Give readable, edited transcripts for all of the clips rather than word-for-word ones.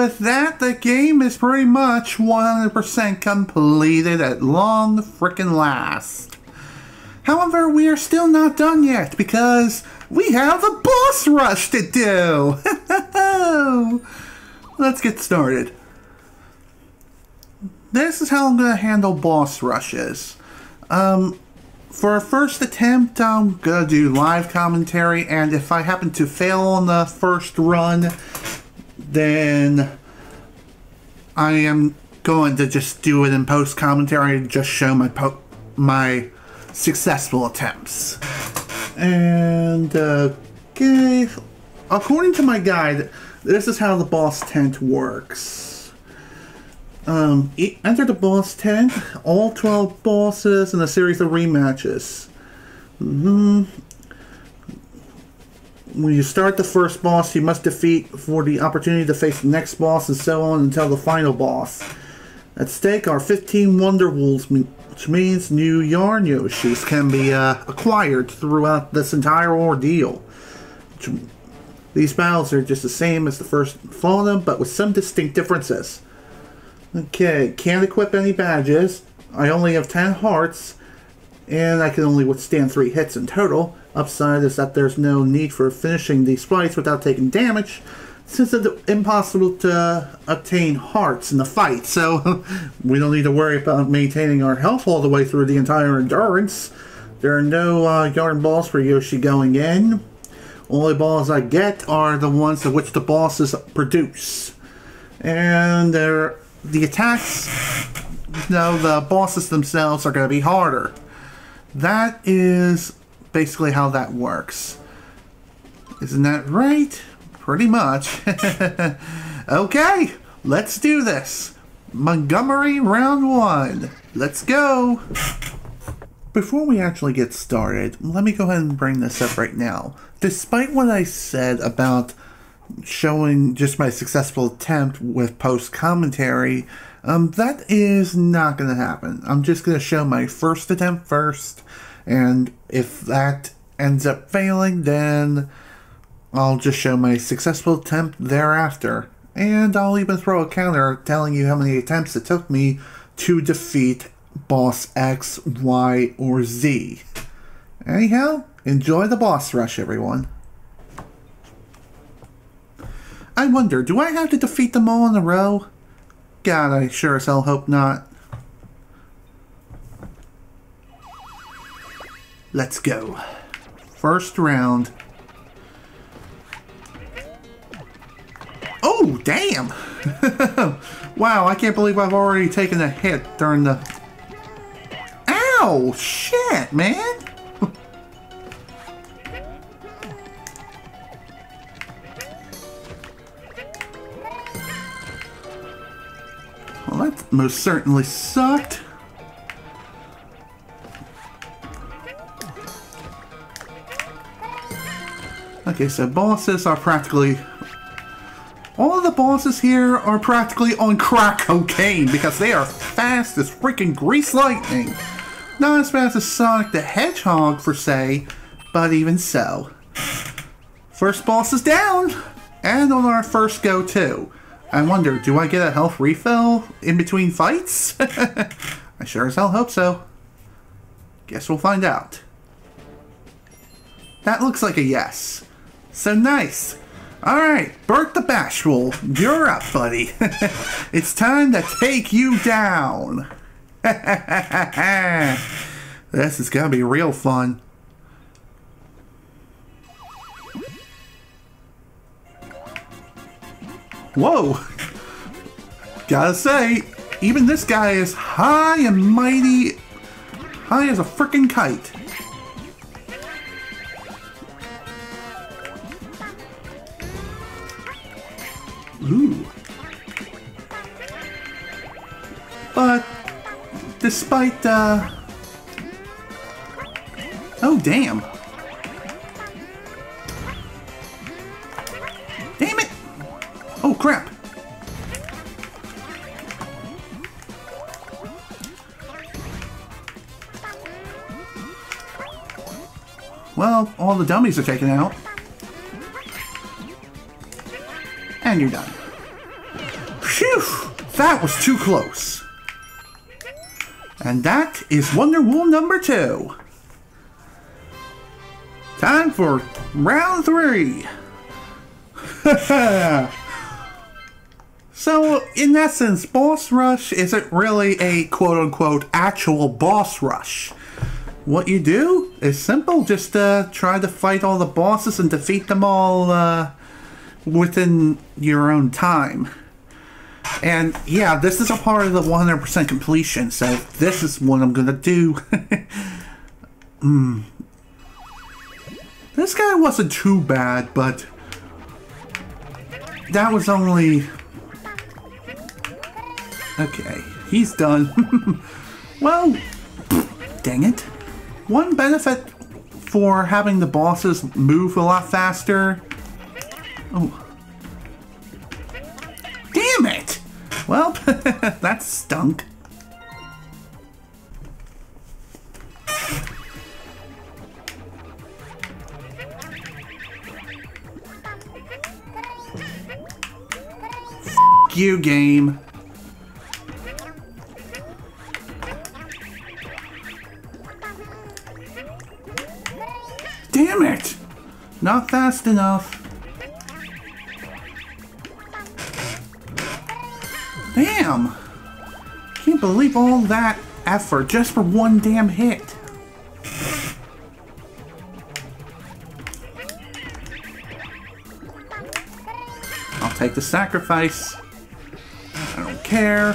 with that, the game is pretty much 100% completed at long frickin' last. However, we are still not done yet because we have the boss rush to do! Let's get started. This is how I'm going to handle boss rushes. For a first attempt, I'm going to do live commentary, and if I happen to fail on the first run, then I am going to just do it in post commentary and just show my successful attempts. And okay, according to my guide, this is how the boss tent works. Enter the boss tent, all 12 bosses in a series of rematches. When you start the first boss, you must defeat for the opportunity to face the next boss, and so on until the final boss. At stake are 15 Wonder Wolves, which means new Yarn Yoshis can be acquired throughout this entire ordeal. These battles are just the same as the first Fallen, but with some distinct differences. Okay, can't equip any badges. I only have 10 hearts, and I can only withstand 3 hits in total. Upside is that there's no need for finishing these fights without taking damage, since it's impossible to obtain hearts in the fight, so we don't need to worry about maintaining our health all the way through the entire endurance. There are no yarn balls for Yoshi going in. Only balls I get are the ones of which the bosses produce. And the attacks, no, the bosses themselves are going to be harder. That is basically how that works. Isn't that right? Pretty much. Okay, let's do this. Montgomery round 1. Let's go. Before we actually get started, let me go ahead and bring this up right now. Despite what I said about showing just my successful attempt with post commentary, that is not going to happen. I'm just going to show my first attempt first, and if that ends up failing, then I'll just show my successful attempt thereafter. And I'll even throw a counter telling you how many attempts it took me to defeat boss X, Y, or Z. Anyhow, enjoy the boss rush, everyone. I wonder, do I have to defeat them all in a row? God, I sure as hell hope not. Let's go. First round. Oh, damn! Wow, I can't believe I've already taken a hit during the... Ow! Shit, man! Well, that most certainly sucked. Okay, so bosses are practically... All of the bosses here are practically on crack cocaine because they are fast as freaking grease lightning. Not as fast as Sonic the Hedgehog, per se, but even so. First boss is down! And on our first go, too. I wonder, do I get a health refill in between fights? I sure as hell hope so. Guess we'll find out. That looks like a yes. So nice. Alright, Bert the Bashful, you're up, buddy. It's time to take you down. This is gonna be real fun. Whoa! Gotta say, even this guy is high and mighty, high as a frickin' kite. Ooh. But, despite, oh, damn. Damn it! Oh, crap. Well, all the dummies are taken out. And you're done. Phew! That was too close. And that is Wonder Wool number 2. Time for round 3. So, in essence, boss rush isn't really a quote-unquote actual boss rush. What you do is simple, just try to fight all the bosses and defeat them all within your own time. And yeah, this is a part of the 100% completion, so this is what I'm gonna do. This guy wasn't too bad, but that was only... Okay, he's done. Well, dang it. One benefit for having the bosses move a lot faster... Oh. Damn it! Well, that stunk. F you, game. Damn it! Not fast enough. Damn! Can't believe all that effort just for one damn hit. I'll take the sacrifice. I don't care.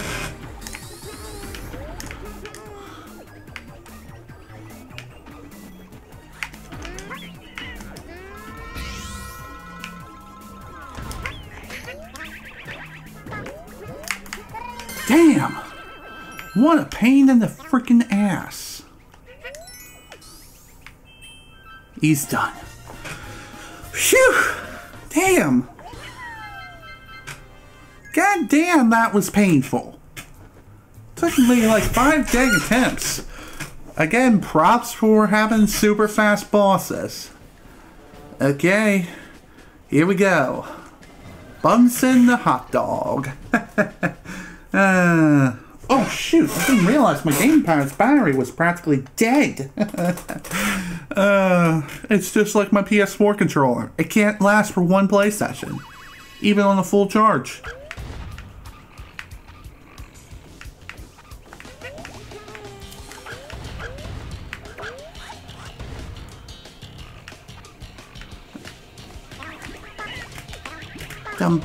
Damn! What a pain in the freaking ass. He's done. Phew! Damn! God damn, that was painful. Took me like 5 dang attempts. Again, props for having super fast bosses. Okay, here we go. Bunsen the hot dog. Oh shoot, I didn't realize my gamepad's battery was practically dead. It's just like my PS4 controller. It can't last for one play session, even on a full charge. Dumb.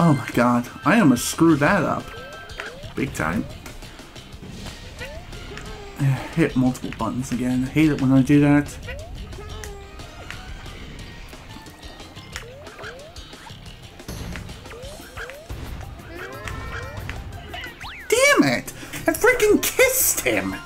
Oh my god, I almost screwed that up. Big time. Hit multiple buttons again. I hate it when I do that. Damn it! I freaking kissed him!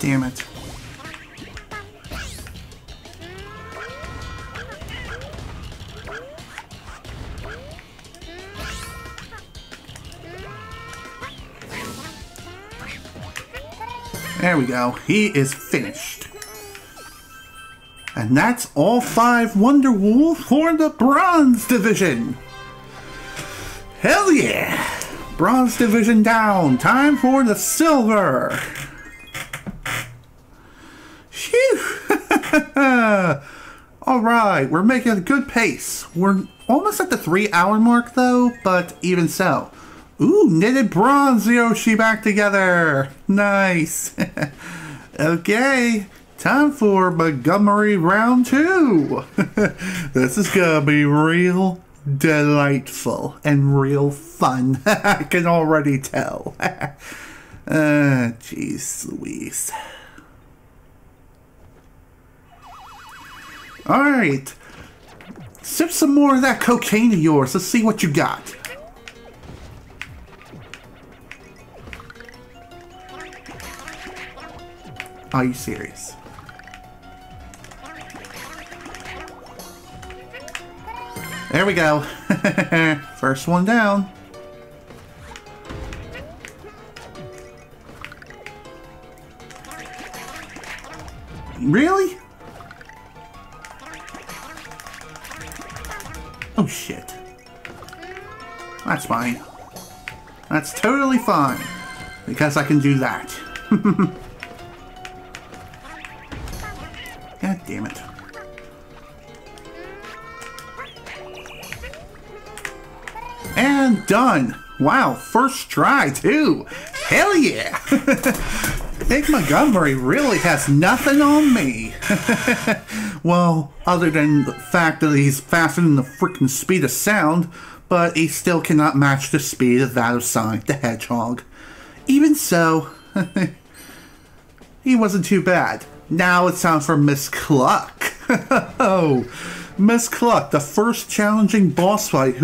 Damn it. There we go. He is finished. And that's all 5 Wonder Wool for the Bronze Division. Hell yeah! Bronze Division down. Time for the Silver. Phew. Alright, we're making a good pace. We're almost at the 3-hour mark though, but even so. Ooh, knitted bronze Yoshi back together. Nice. Okay, time for Montgomery round 2. This is gonna be real delightful and real fun. I can already tell. Jeez Louise. Alright. Sip some more of that cocaine of yours. Let's see what you got. Are you serious? There we go. First one down. Really? Oh shit. That's fine. That's totally fine. Because I can do that. God damn it. And done. Wow, first try too. Hell yeah. Big Montgomery really has nothing on me. Well, other than the fact that he's faster than the freaking speed of sound, but he still cannot match the speed of that of Sonic the Hedgehog. Even so, he wasn't too bad. Now it's time for Miss Cluck. Oh, Miss Cluck, the first challenging boss fight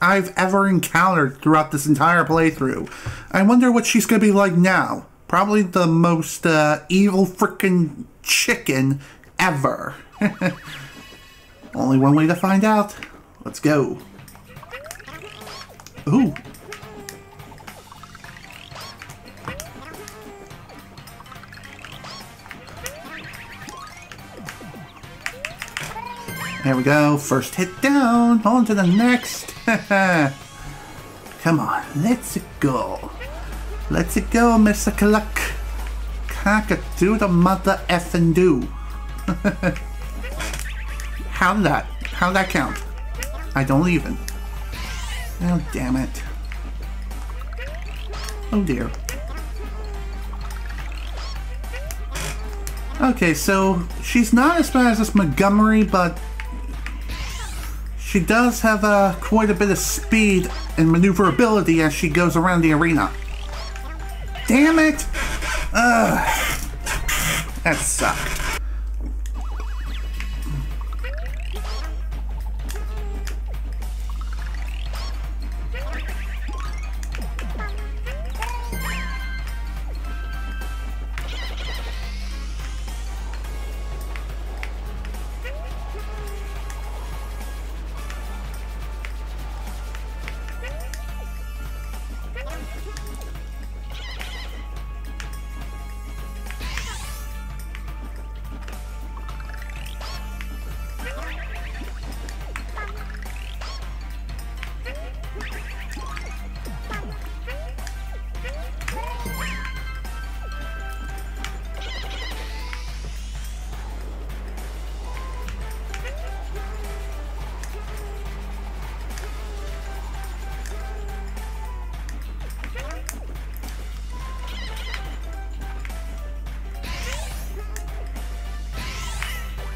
I've ever encountered throughout this entire playthrough. I wonder what she's gonna be like now. Probably the most evil freaking chicken ever. Only one way to find out. Let's go. Ooh. There we go. First hit down. On to the next. Come on. Let's go. Let's go, Mr. Cluck. Cock-a-doodle mother effing do. How'd that count? I don't even. Oh, damn it. Oh, dear. Okay, so she's not as bad as this Montgomery, but she does have quite a bit of speed and maneuverability as she goes around the arena. Damn it! Ugh. That sucked.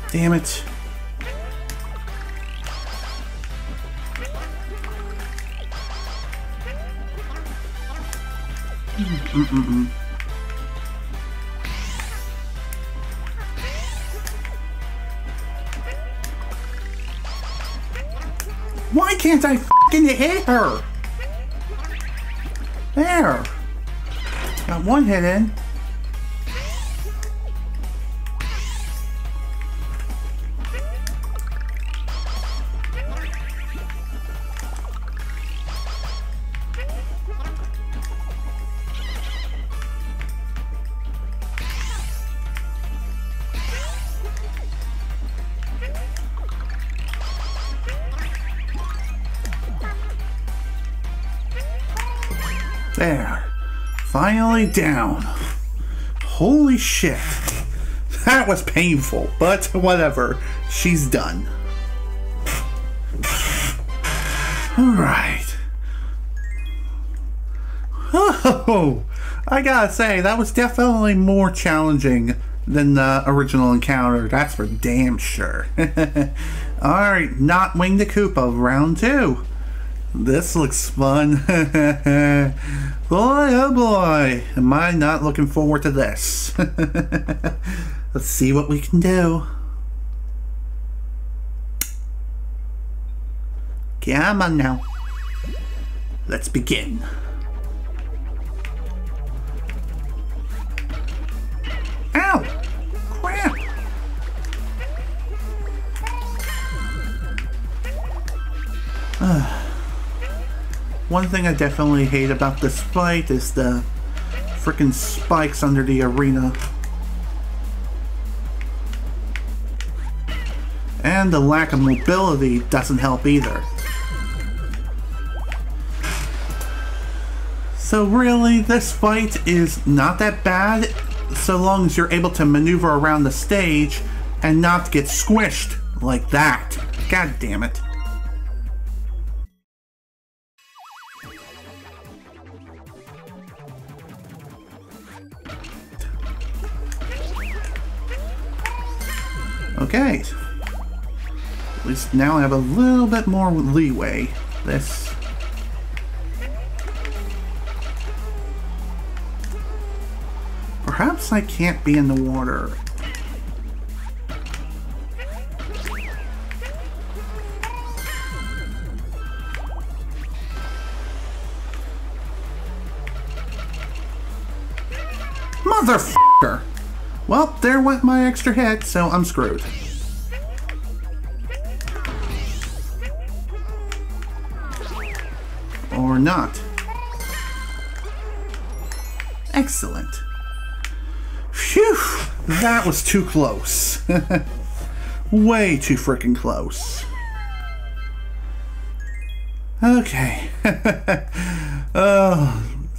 Damn it. Why can't I fucking hit her? There. Got one hit in. There. Finally down. Holy shit. That was painful, but whatever. She's done. Alright. Oh, I gotta say, that was definitely more challenging than the original encounter. That's for damn sure. Alright, not Wing the Koopa, round 2. This looks fun. Boy, oh boy, am I not looking forward to this. Let's see what we can do. Come on now. Let's begin. Ow! Crap! One thing I definitely hate about this fight is the frickin' spikes under the arena. And the lack of mobility doesn't help either. So really, this fight is not that bad so long as you're able to maneuver around the stage and not get squished like that. God damn it. Okay. At least now I have a little bit more leeway. This. Perhaps I can't be in the water. Motherfucker! Well, there went my extra hit, so I'm screwed. Or not. Excellent. Phew! That was too close. Way too freaking close. Okay.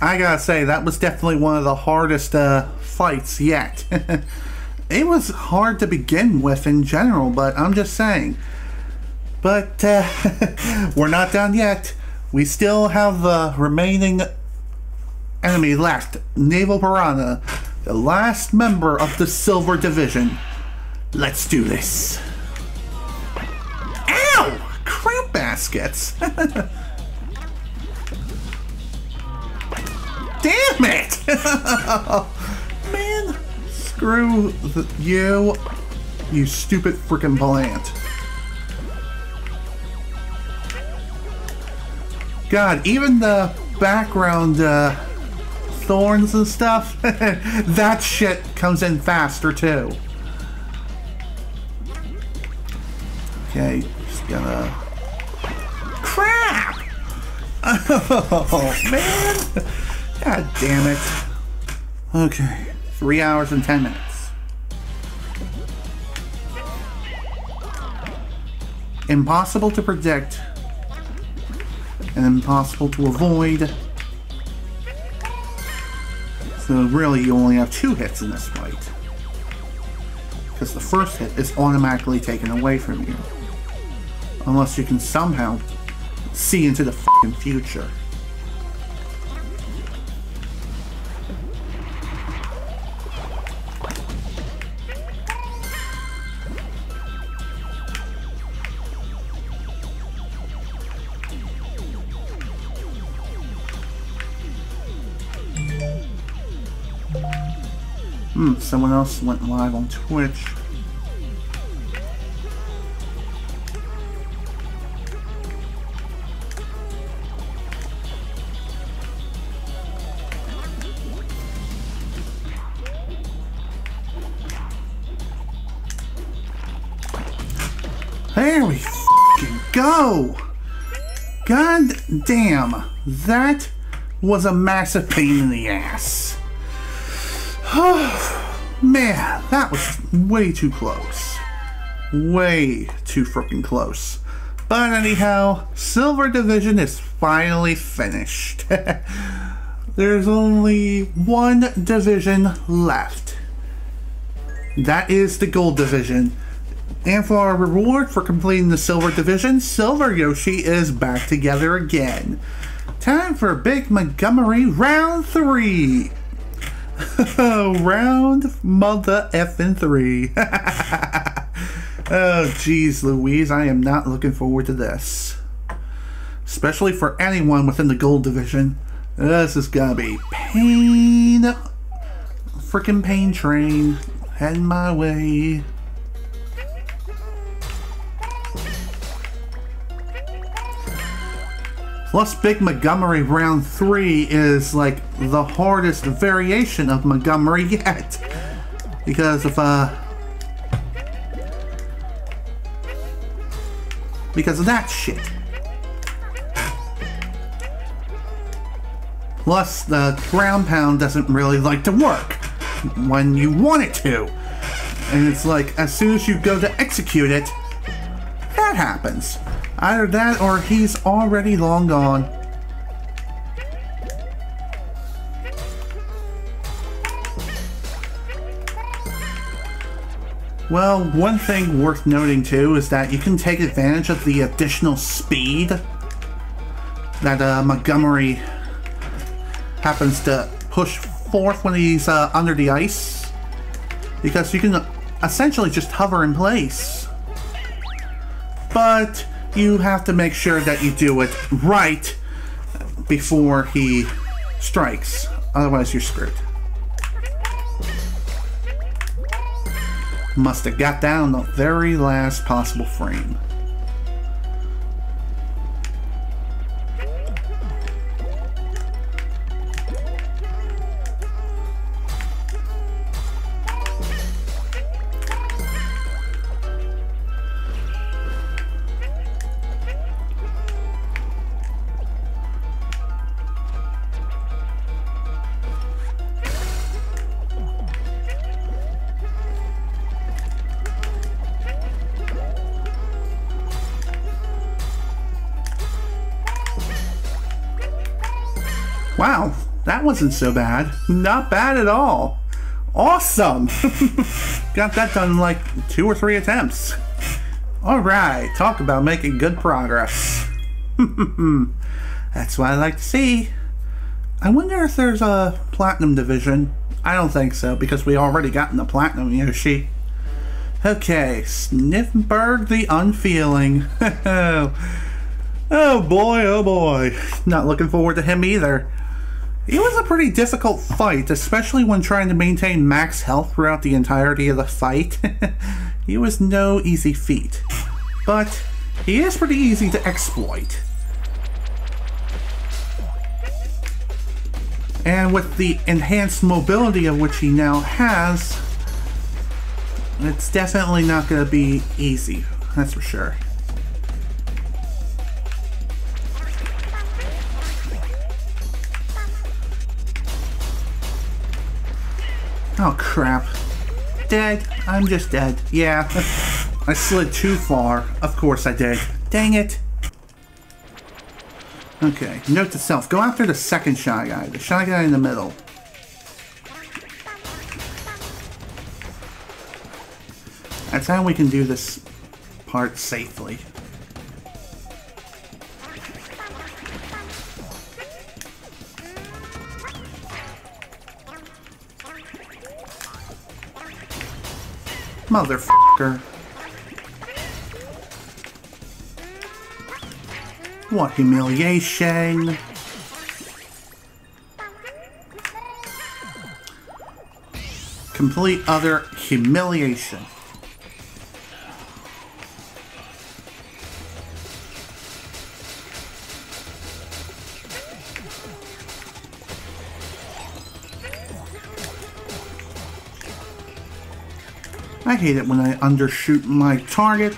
I gotta say, that was definitely one of the hardest fights yet. It was hard to begin with in general, but I'm just saying. But we're not done yet. We still have the remaining enemy left, Naval Piranha, the last member of the Silver Division. Let's do this. Ow! Crap baskets! Damn it! Man, screw you, you stupid freaking plant. God, even the background thorns and stuff, that shit comes in faster too. Okay, just gonna... Crap! Oh, man! God damn it. Okay, 3 hours and 10 minutes. Impossible to predict and impossible to avoid. So really you only have 2 hits in this fight. Because the first hit is automatically taken away from you. Unless you can somehow see into the fucking future. Someone else went live on Twitch. There we fucking go! God damn, that was a massive pain in the ass. Man, that was way too close. Way too freaking close. But anyhow, Silver Division is finally finished. There's only one division left. that is the gold division. And for our reward for completing the silver division, Silver Yoshi is back together again. Time for Big Montgomery round 3. Round mother effing 3. Oh, geez, Louise, I am not looking forward to this. Especially for anyone within the gold division. This is gonna be pain. Freaking pain train. Heading my way. Plus, Big Montgomery round 3 is like the hardest variation of Montgomery yet. Because of that shit. Plus, the ground pound doesn't really like to work when you want it to. And it's like, as soon as you go to execute it, that happens. Either that or he's already long gone. Well, one thing worth noting too is that you can take advantage of the additional speed that Montgomery happens to push forth when he's under the ice, because you can essentially just hover in place. But you have to make sure that you do it right before he strikes, otherwise you're screwed. Must have got down the very last possible frame. Wow, that wasn't so bad. Not bad at all. Awesome! Got that done in like 2 or 3 attempts. Alright, talk about making good progress. That's what I like to see. I wonder if there's a platinum division. I don't think so, because we already got in the platinum Yoshi. Okay, Sniffberg the Unfeeling. Oh boy, oh boy. Not looking forward to him either. It was a pretty difficult fight, especially when trying to maintain max health throughout the entirety of the fight. He was no easy feat. But he is pretty easy to exploit. And with the enhanced mobility of which he now has, it's definitely not going to be easy, that's for sure. Oh crap. Dead. I'm just dead. Yeah. I slid too far. Of course I did. Dang it. Okay. Note to self. Go after the second Shy Guy. The Shy Guy in the middle. That's how we can do this part safely. Motherfucker. What humiliation. Complete utter humiliation. I hate it when I undershoot my target.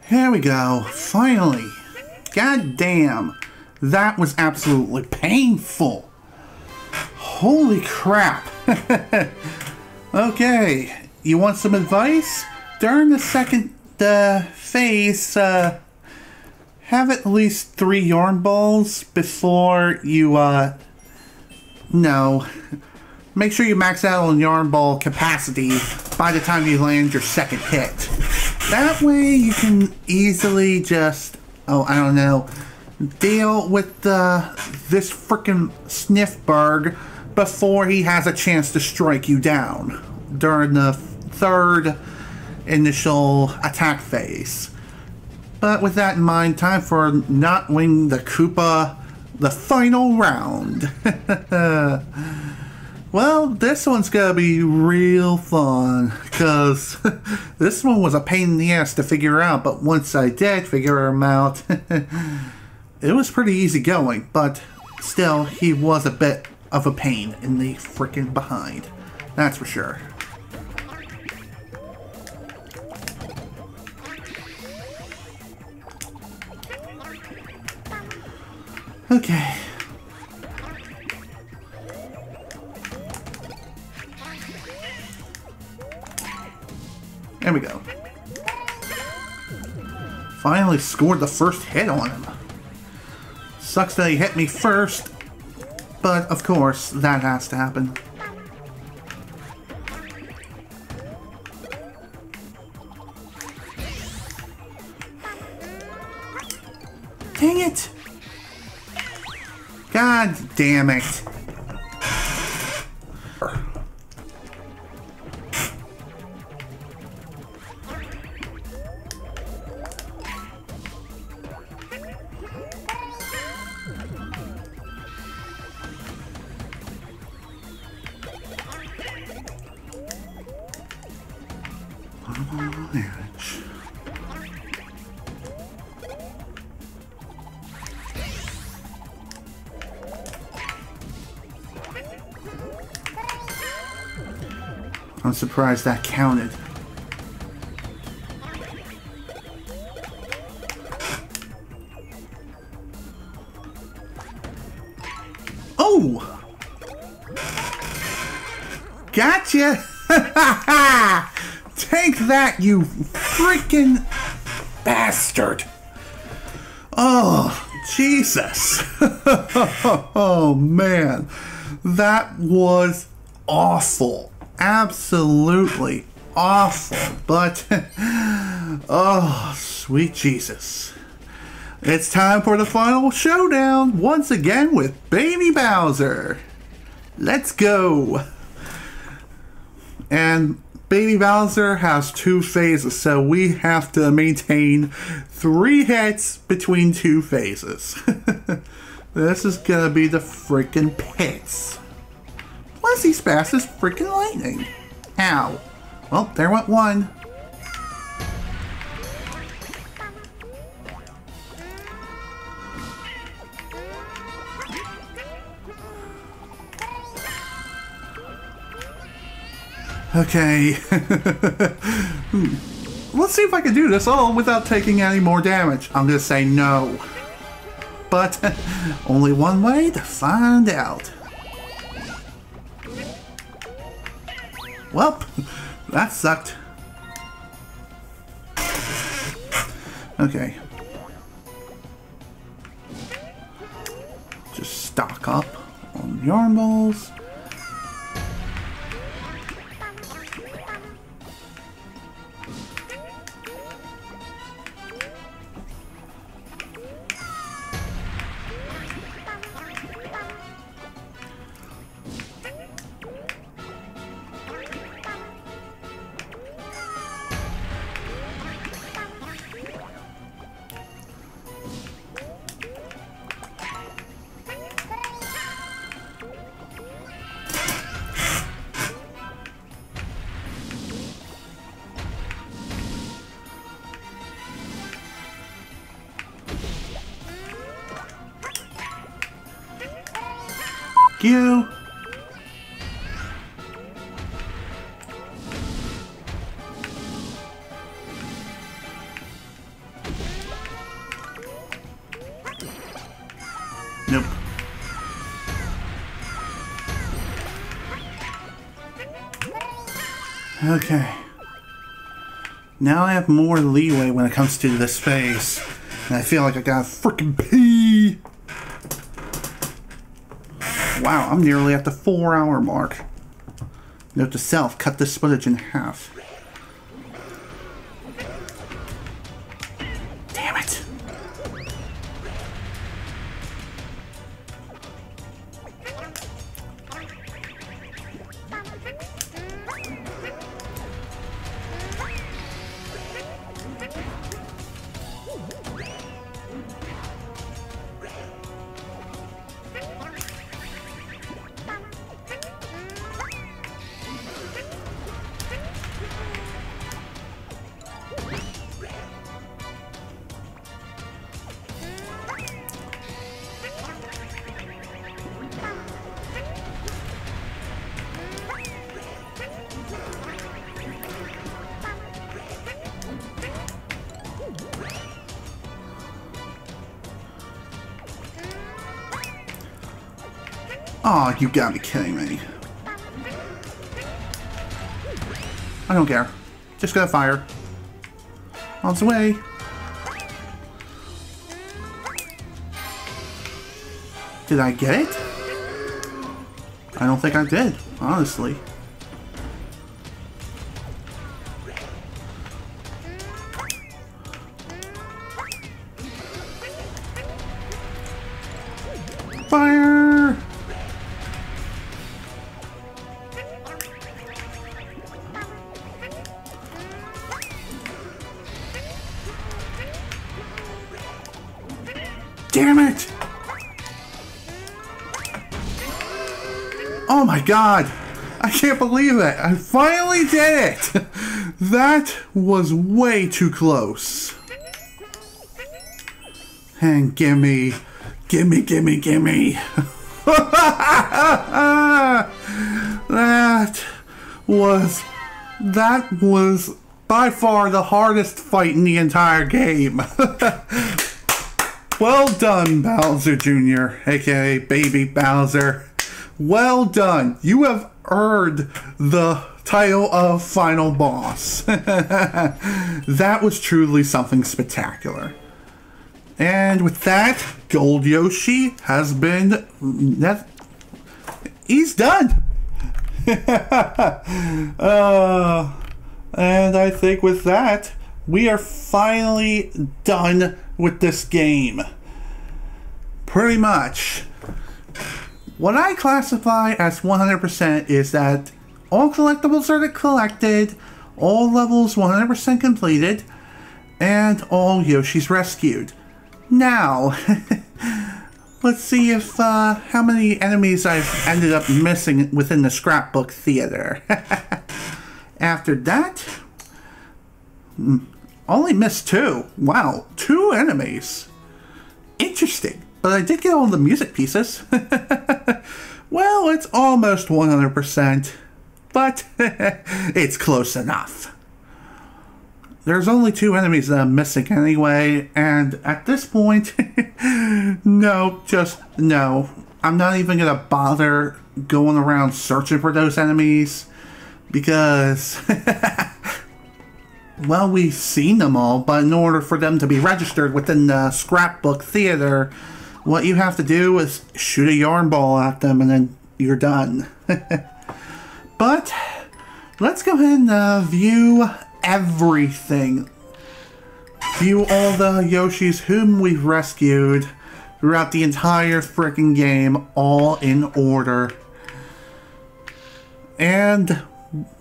Here we go. Finally. God damn. That was absolutely painful. Holy crap. Okay. You want some advice? During the second phase, have at least 3 yarn balls before you, no. Make sure you max out on yarn ball capacity by the time you land your second hit. That way you can easily just, oh, I don't know, deal with this frickin' Snifberg before he has a chance to strike you down during the third initial attack phase. But with that in mind, time for not winning the Koopa, the final round. Well, this one's gonna be real fun, because this one was a pain in the ass to figure out, but once I did figure him out, it was pretty easy going, but still, he was a bit of a pain in the freaking behind. That's for sure. Okay. There we go. Finally scored the first hit on him. Sucks that he hit me first, but of course, that has to happen. Dang it! God damn it. I'm surprised that counted. Oh! Gotcha! Take that, you freaking bastard! Oh, Jesus! Oh, man. That was awful. Absolutely awful. But, oh, sweet Jesus. It's time for the final showdown, once again with Baby Bowser. Let's go. And Baby Bowser has 2 phases, so we have to maintain 3 hits between 2 phases. This is gonna be the freaking pits. Plus he's fast as freaking lightning. Ow. Well, there went 1. Okay. Let's see if I can do this all without taking any more damage. I'm gonna say no. But only one way to find out. Well, that sucked. Okay. Just stock up on yarn balls. You. Okay. Now I have more leeway when it comes to this phase. And I feel like I gotta freaking pee. Wow, I'm nearly at the 4-hour mark. Note to self, cut this footage in half. Damn it. Oh, you gotta be kidding me. I don't care. Just gonna fire. On its way. Did I get it? I don't think I did, honestly. Fire! Damn it! Oh my god! I can't believe it! I finally did it! That was way too close. And gimme. Gimme. That was by far the hardest fight in the entire game. Well done, Bowser Jr., aka Baby Bowser. Well done. You have earned the title of Final Boss. That was truly something spectacular. And with that, Gold Yoshi has been... he's done! And I think with that, we are finally done with this game. Pretty much. What I classify as 100% is that all collectibles are collected, all levels 100% completed, and all Yoshi's rescued. Now, let's see if how many enemies I've ended up missing within the scrapbook theater. After that, only missed 2. Wow, 2 enemies. Interesting, but I did get all the music pieces. Well, it's almost 100%, but it's close enough. There's only 2 enemies that I'm missing anyway, and at this point, no, just no. I'm not even gonna bother going around searching for those enemies, because, well, we've seen them all, but in order for them to be registered within the scrapbook theater, what you have to do is shoot a yarn ball at them and then you're done. But, let's go ahead and view everything. View all the Yoshis whom we've rescued throughout the entire freaking game, all in order. And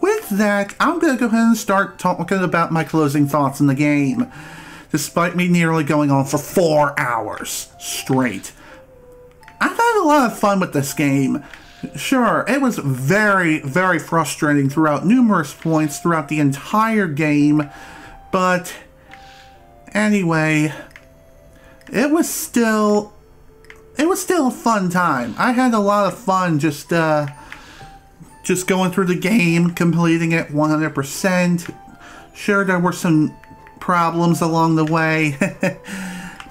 with that, I'm going to go ahead and start talking about my closing thoughts in the game. Despite me nearly going on for 4 hours straight. I've had a lot of fun with this game. Sure, it was very, very frustrating throughout numerous points throughout the entire game, but anyway, it was still a fun time. I had a lot of fun just going through the game, completing it 100%. Sure, there were some problems along the way,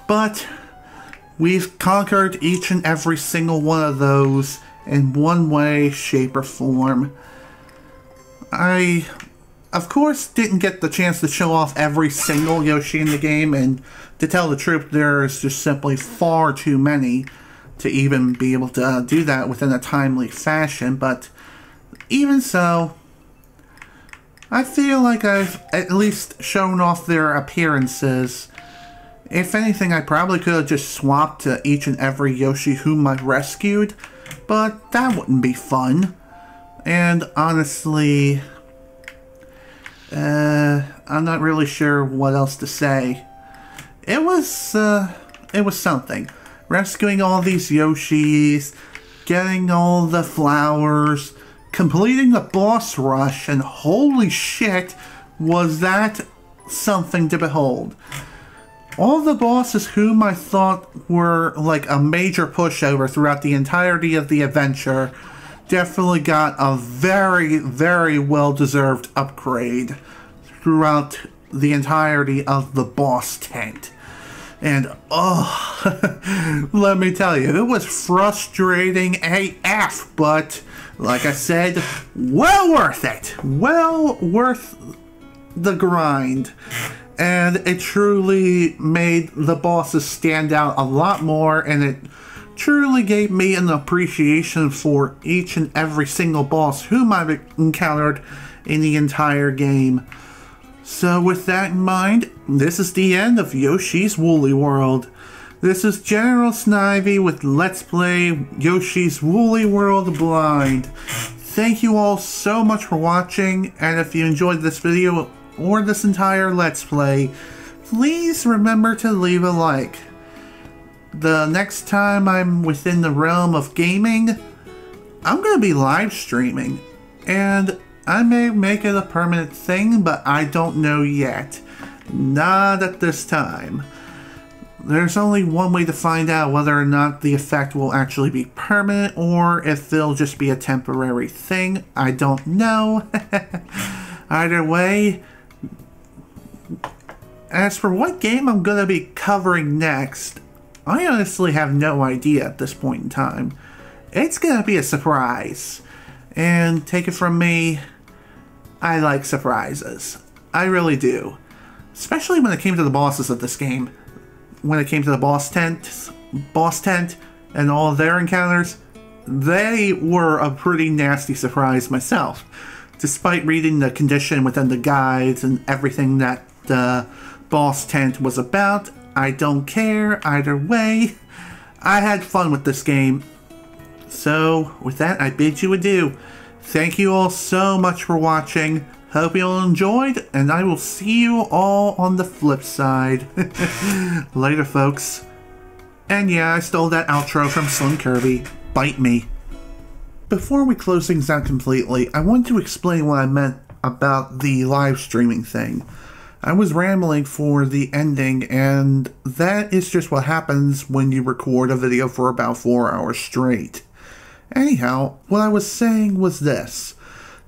but we've conquered each and every single one of those in one way, shape, or form. I of course, didn't get the chance to show off every single Yoshi in the game, and to tell the truth, there's just simply far too many to even be able to do that within a timely fashion, but even so, I feel like I've at least shown off their appearances. If anything, I probably could have just swapped to each and every Yoshi whom I've rescued, but that wouldn't be fun. And honestly, I'm not really sure what else to say. It was something. Rescuing all these Yoshis, getting all the flowers, completing the boss rush, and holy shit, was that something to behold. All the bosses whom I thought were like a major pushover throughout the entirety of the adventure definitely got a very, very well-deserved upgrade throughout the entirety of the boss tent. And, oh, let me tell you, it was frustrating AF, but, like I said, well worth it. Well worth the grind. And it truly made the bosses stand out a lot more, and it truly gave me an appreciation for each and every single boss whom I've encountered in the entire game. So with that in mind, this is the end of Yoshi's Woolly World. This is General Snivy with Let's Play Yoshi's Woolly World Blind. Thank you all so much for watching, and if you enjoyed this video or this entire Let's Play, please remember to leave a like. The next time I'm within the realm of gaming, I'm going to be live streaming, and I may make it a permanent thing, but I don't know yet. Not at this time. There's only one way to find out whether or not the effect will actually be permanent or if it'll just be a temporary thing. I don't know. Either way, as for what game I'm going to be covering next, I honestly have no idea at this point in time. It's going to be a surprise. And take it from me, I like surprises. I really do. Especially when it came to the bosses of this game. When it came to the boss tent, and all of their encounters, they were a pretty nasty surprise myself. Despite reading the condition within the guides and everything that the boss tent was about, I don't care either way. I had fun with this game. So, with that, I bid you adieu. Thank you all so much for watching. Hope you all enjoyed, and I will see you all on the flip side. Later, folks. And yeah, I stole that outro from Slim Kirby. Bite me. Before we close things out completely, I want to explain what I meant about the live streaming thing. I was rambling for the ending, and that is just what happens when you record a video for about 4 hours straight. Anyhow, what I was saying was this.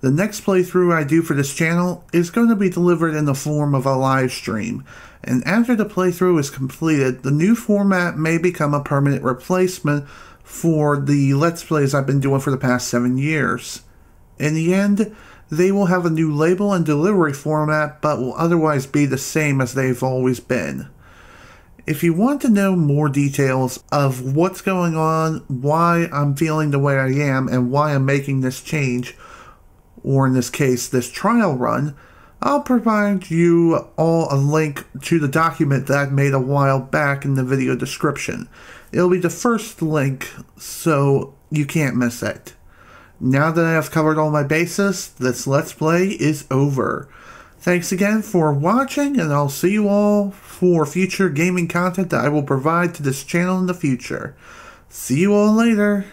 The next playthrough I do for this channel is going to be delivered in the form of a live stream, and after the playthrough is completed, the new format may become a permanent replacement for the Let's Plays I've been doing for the past 7 years. In the end, they will have a new label and delivery format, but will otherwise be the same as they've always been. If you want to know more details of what's going on, why I'm feeling the way I am, and why I'm making this change, or in this case, this trial run, I'll provide you all a link to the document that I made a while back in the video description. It'll be the first link, so you can't miss it. Now that I have covered all my bases, this Let's Play is over. Thanks again for watching, and I'll see you all for future gaming content that I will provide to this channel in the future. See you all later.